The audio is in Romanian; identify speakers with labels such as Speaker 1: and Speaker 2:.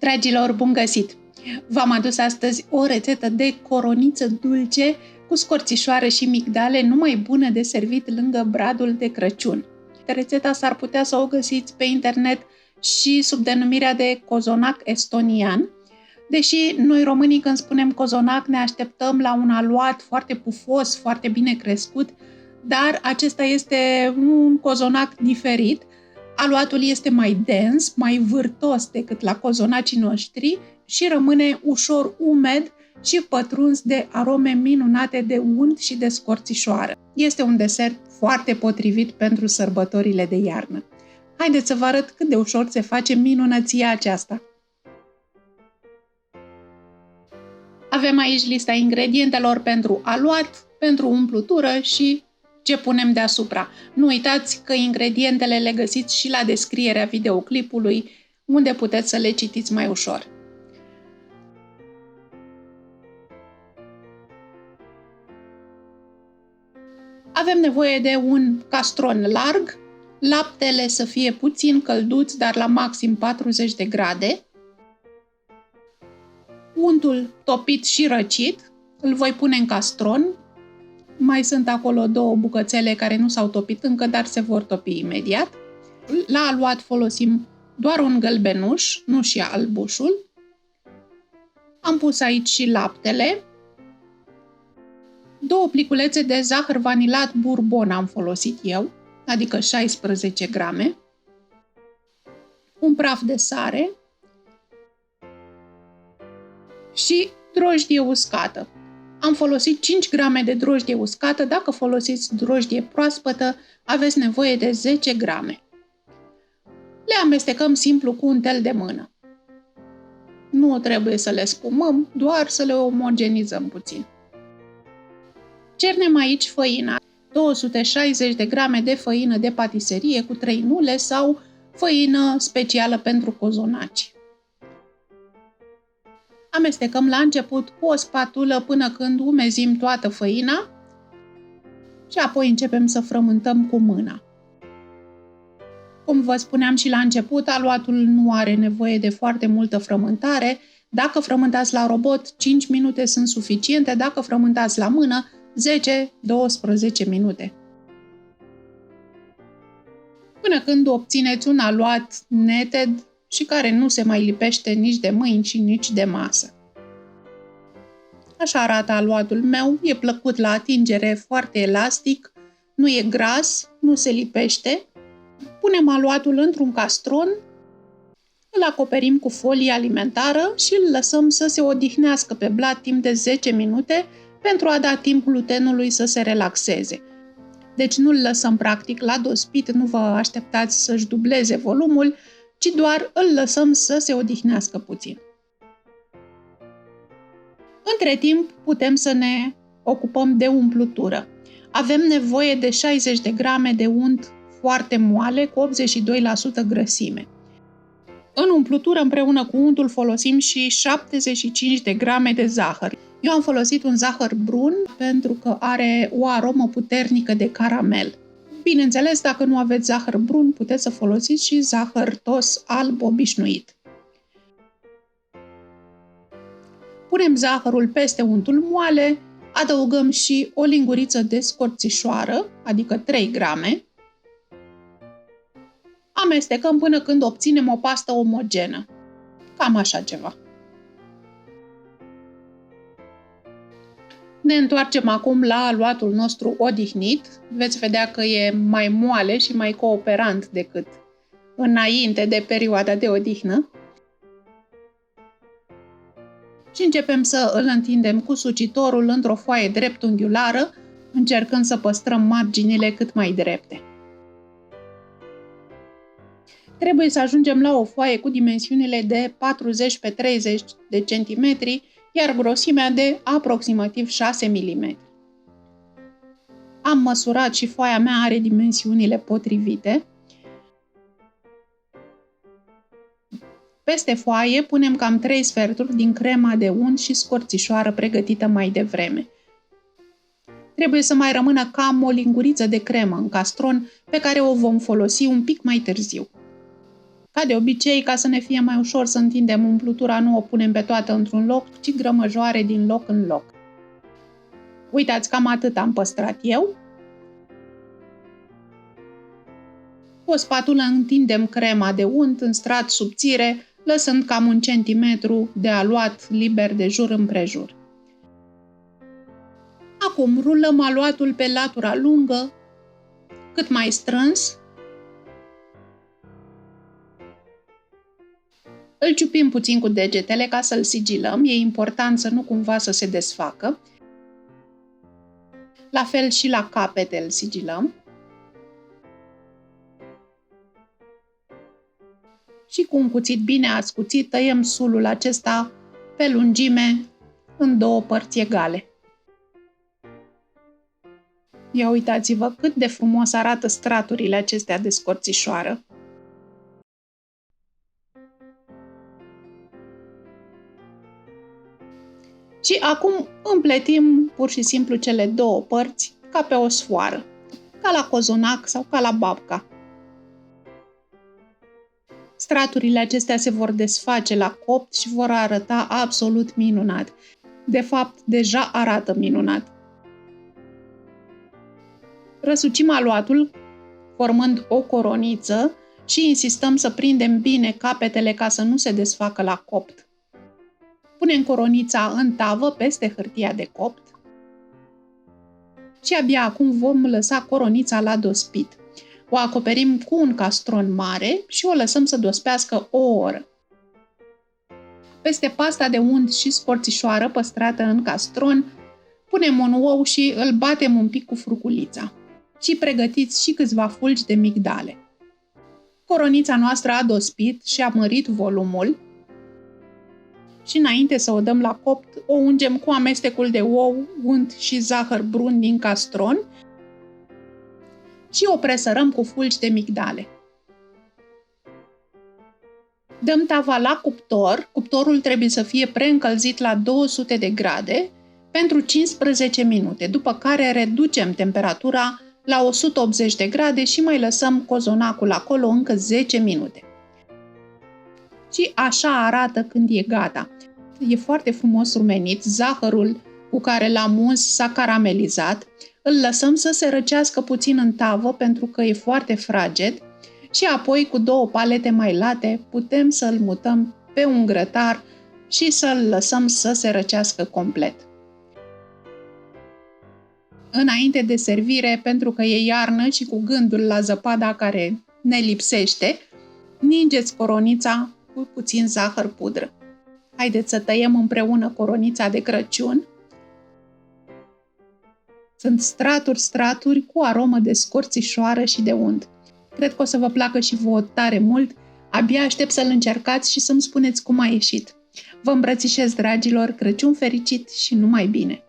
Speaker 1: Dragilor, bun găsit! V-am adus astăzi o rețetă de coroniță dulce cu scorțișoară și migdale, numai bună de servit lângă bradul de Crăciun. Rețeta s-ar putea să o găsiți pe internet și sub denumirea de cozonac estonian, deși noi românii când spunem cozonac ne așteptăm la un aluat foarte pufos, foarte bine crescut, dar acesta este un cozonac diferit. Aluatul este mai dens, mai vârtos decât la cozonacii noștri și rămâne ușor umed și pătruns de arome minunate de unt și de scorțișoară. Este un desert foarte potrivit pentru sărbătorile de iarnă. Haideți să vă arăt cât de ușor se face minunăția aceasta. Avem aici lista ingredientelor pentru aluat, pentru umplutură și ce punem deasupra. Nu uitați că ingredientele le găsiți și la descrierea videoclipului, unde puteți să le citiți mai ușor. Avem nevoie de un castron larg, laptele să fie puțin călduț, dar la maxim 40 de grade, untul topit și răcit, îl voi pune în castron. Mai sunt acolo două bucățele care nu s-au topit încă, dar se vor topi imediat. La aluat folosim doar un gălbenuș, nu și albușul. Am pus aici și laptele. 2 pliculețe de zahăr vanilat bourbon am folosit eu, adică 16 grame. Un praf de sare și drojdie uscată. Am folosit 5 grame de drojdie uscată, dacă folosiți drojdie proaspătă, aveți nevoie de 10 grame. Le amestecăm simplu cu un tel de mână. Nu trebuie să le spumăm, doar să le omogenizăm puțin. Cernem aici făina, 260 de grame de făină de patiserie cu 3 nule sau făină specială pentru cozonaci. Amestecăm la început cu o spatulă până când umezim toată făina și apoi începem să frământăm cu mâna. Cum vă spuneam și la început, aluatul nu are nevoie de foarte multă frământare. Dacă frământați la robot, 5 minute sunt suficiente, dacă frământați la mână, 10-12 minute. Până când obțineți un aluat neted și care nu se mai lipește nici de mâini și nici de masă. Așa arată aluatul meu, e plăcut la atingere, foarte elastic, nu e gras, nu se lipește. Punem aluatul într-un castron, îl acoperim cu folie alimentară și îl lăsăm să se odihnească pe blat timp de 10 minute pentru a da timp glutenului să se relaxeze. Deci nu îl lăsăm practic la dospit, nu vă așteptați să-și dubleze volumul, ci doar îl lăsăm să se odihnească puțin. Între timp putem să ne ocupăm de umplutură. Avem nevoie de 60 de grame de unt foarte moale cu 82% grăsime. În umplutură împreună cu untul folosim și 75 de grame de zahăr. Eu am folosit un zahăr brun pentru că are o aromă puternică de caramel. Bineînțeles, dacă nu aveți zahăr brun, puteți să folosiți și zahăr tos alb obișnuit. Punem zahărul peste untul moale, adăugăm și o linguriță de scorțișoară, adică 3 grame. Amestecăm până când obținem o pastă omogenă. Cam așa ceva. Ne întoarcem acum la aluatul nostru odihnit. Veți vedea că e mai moale și mai cooperant decât înainte de perioada de odihnă. Și începem să îl întindem cu sucitorul într-o foaie dreptunghiulară, încercând să păstrăm marginile cât mai drepte. Trebuie să ajungem la o foaie cu dimensiunile de 40 x 30 de centimetri, iar grosimea de aproximativ 6 mm. Am măsurat și foaia mea are dimensiunile potrivite. Peste foaie punem cam 3 sferturi din crema de unt și scorțișoară pregătită mai devreme. Trebuie să mai rămână cam o linguriță de cremă în castron pe care o vom folosi un pic mai târziu. Ca de obicei, ca să ne fie mai ușor să întindem umplutura, nu o punem pe toată într-un loc, ci grămăjoare din loc în loc. Uitați, cam atât am păstrat eu. Cu o spatulă întindem crema de unt în strat subțire, lăsând cam 1 centimetru de aluat liber de jur împrejur. Acum rulăm aluatul pe latura lungă, cât mai strâns. Îl ciupim puțin cu degetele ca să-l sigilăm, e important să nu cumva să se desfacă. La fel și la capete îl sigilăm. Și cu un cuțit bine ascuțit tăiem sulul acesta pe lungime în 2 părți egale. Ia uitați-vă cât de frumos arată straturile acestea de scorțișoară. Și acum împletim pur și simplu cele 2 părți ca pe o sfoară, ca la cozonac sau ca la babca. Straturile acestea se vor desface la copt și vor arăta absolut minunat. De fapt, deja arată minunat. Răsucim aluatul formând o coroniță și insistăm să prindem bine capetele ca să nu se desfacă la copt. Punem coronița în tavă peste hârtia de copt și abia acum vom lăsa coronița la dospit. O acoperim cu un castron mare și o lăsăm să dospească o oră. Peste pasta de unt și scorțișoară păstrată în castron, punem un ou și îl batem un pic cu fruculița. Și pregătiți și câțiva fulgi de migdale. Coronița noastră a dospit și a mărit volumul și înainte să o dăm la copt, o ungem cu amestecul de ou, unt și zahăr brun din castron și o presărăm cu fulgi de migdale. Dăm tava la cuptor, cuptorul trebuie să fie preîncălzit la 200 de grade pentru 15 minute, după care reducem temperatura la 180 de grade și mai lăsăm cozonacul acolo încă 10 minute. Și așa arată când e gata. E foarte frumos rumenit, zahărul cu care l-am uns s-a caramelizat, îl lăsăm să se răcească puțin în tavă pentru că e foarte fraged și apoi cu 2 palete mai late putem să-l mutăm pe un grătar și să-l lăsăm să se răcească complet. Înainte de servire, pentru că e iarnă și cu gândul la zăpada care ne lipsește, ningeți coronița cu puțin zahăr pudră. Haideți să tăiem împreună coronița de Crăciun. Sunt straturi cu aromă de scorțișoară și de unt. Cred că o să vă placă și vouă tare mult. Abia aștept să-l încercați și să-mi spuneți cum a ieșit. Vă îmbrățișez, dragilor, Crăciun fericit și numai bine!